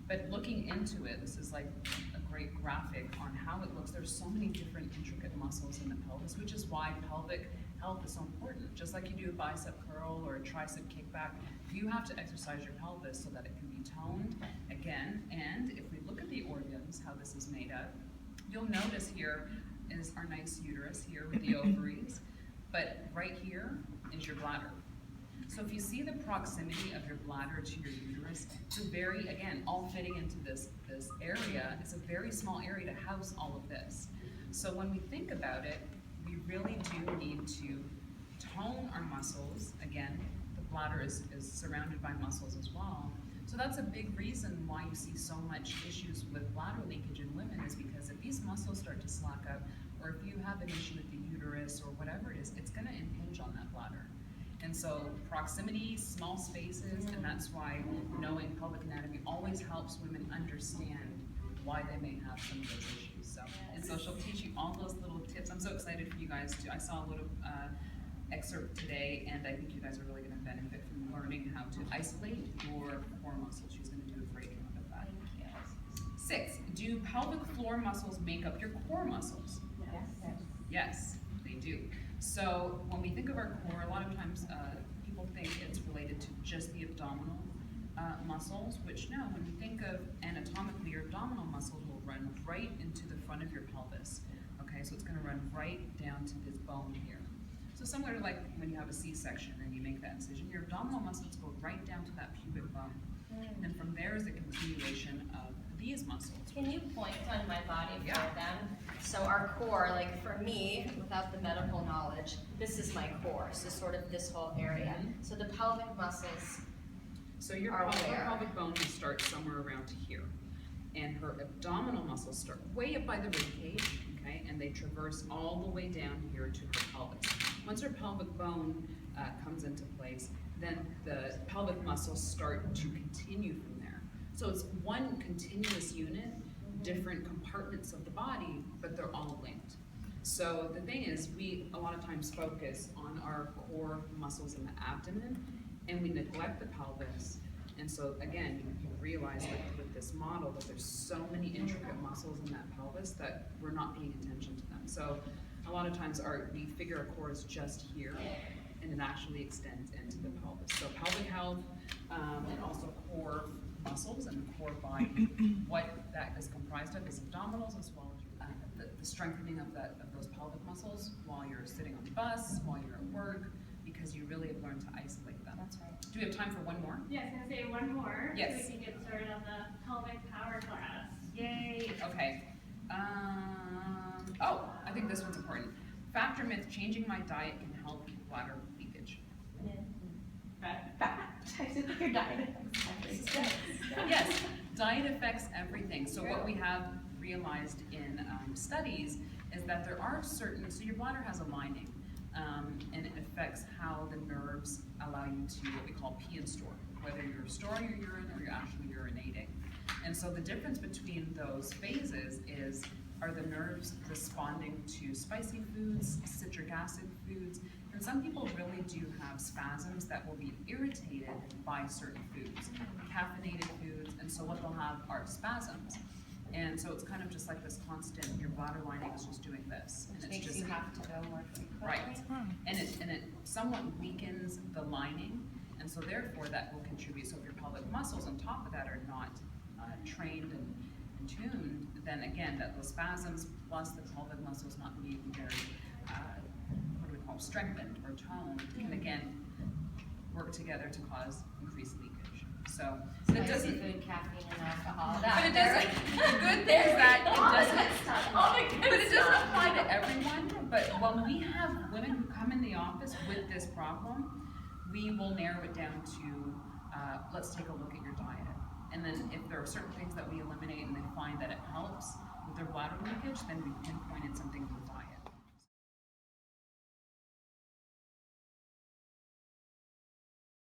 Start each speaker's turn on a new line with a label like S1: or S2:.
S1: But looking into it, this is like a great graphic on how it looks. There's so many different intricate muscles in the pelvis, which is why pelvic health is so important. Just like you do a bicep curl or a tricep kickback, you have to exercise your pelvis so that it can be toned again. And if we look at the organs, how this is made up, you'll notice here is our nice uterus here with the ovaries, but right here is your bladder. So if you see the proximity of your bladder to your uterus, it's a very, again, all fitting into this area, it's a very small area to house all of this. So when we think about it, we really do need to tone our muscles. Again, the bladder is surrounded by muscles as well. So that's a big reason why you see so much issues with bladder leakage in women, is because if these muscles start to slack up, or if you have an issue with the uterus or whatever it is, it's gonna impinge on that bladder. And so proximity, small spaces, and that's why knowing pelvic anatomy always helps women understand why they may have some of those issues. So, and so she'll teach you all those little tips. I'm so excited for you guys too. I saw a little excerpt today, and I think you guys are really gonna benefit from learning how to isolate your core muscles. She's gonna do a great job of that.
S2: Thank you.
S1: 6, do pelvic floor muscles make up your core muscles?
S2: Yes.
S1: Yes, they do. So when we think of our core, a lot of times people think it's related to just the abdominal muscles, which no, when we think of anatomically, your abdominal muscles will run right into the front of your pelvis. Okay, so it's gonna run right down to this bone here. So similar to like when you have a C-section and you make that incision, your abdominal muscles go right down to that pubic bone. And from there is a continuation of these muscles.
S2: Can you point on my body for
S1: Yeah.
S2: them? So our core, like for me, without the medical knowledge, this is my core, so sort of this whole area. So the pelvic muscles,
S1: So your
S2: Are where?
S1: pelvic bone will start somewhere around here. And her abdominal muscles start way up by the rib cage, okay? And they traverse all the way down here to her pelvis. Once her pelvic bone comes into place, then the pelvic muscles start to continue from there. So it's one continuous unit, different compartments of the body, but they're all linked. So the thing is, we a lot of times focus on our core muscles in the abdomen, and we neglect the pelvis. And so again, you realize with this model that there's so many intricate muscles in that pelvis that we're not paying attention to them. So a lot of times we figure our core is just here, and it actually extends into the pelvis. So pelvic health, and also core muscles and the core body, what that is comprised of is abdominals as well as the strengthening of those pelvic muscles while you're sitting on the bus, while you're at work, because you really have learned to isolate them.
S2: that's right.
S1: Do we have time for one more?
S3: Yeah, I was gonna say one more.
S1: Yes.
S3: So we can get started on the pelvic power class.
S1: Yay, okay. Oh, I think this one's important. Fact or myth, changing my diet can help bladder leakage.
S3: I should think your diet.
S1: Yes, diet affects everything. So what we have realized in studies is that there are certain, so your bladder has a lining, and it affects how the nerves allow you to what we call pee and store, whether you're storing your urine or you're actually urinating. And so the difference between those phases is, are the nerves responding to spicy foods, citric acid foods, and some people really do have spasms that will be irritated by certain foods, caffeinated foods, and so what they'll have are spasms. And so it's kind of just like this constant, your bladder lining is just doing this. And
S2: Which
S1: it's
S2: makes
S1: just,
S2: you have to go more frequently.
S1: right. And it somewhat weakens the lining, and so therefore that will contribute. So if your pelvic muscles on top of that are not trained and tuned, then again, those spasms plus the pelvic muscles not being very, what do we call them, strengthened or toned, can again work together to cause increased leakage. So it doesn't,
S2: food, caffeine, and alcohol.
S1: but it doesn't, the good thing is that it doesn't apply to everyone, but when we have women who come in the office with this problem, we will narrow it down to, let's take a look at your diet. And then if there are certain things that we eliminate and they find that it helps with their bladder leakage, then we pinpointed something to the diet.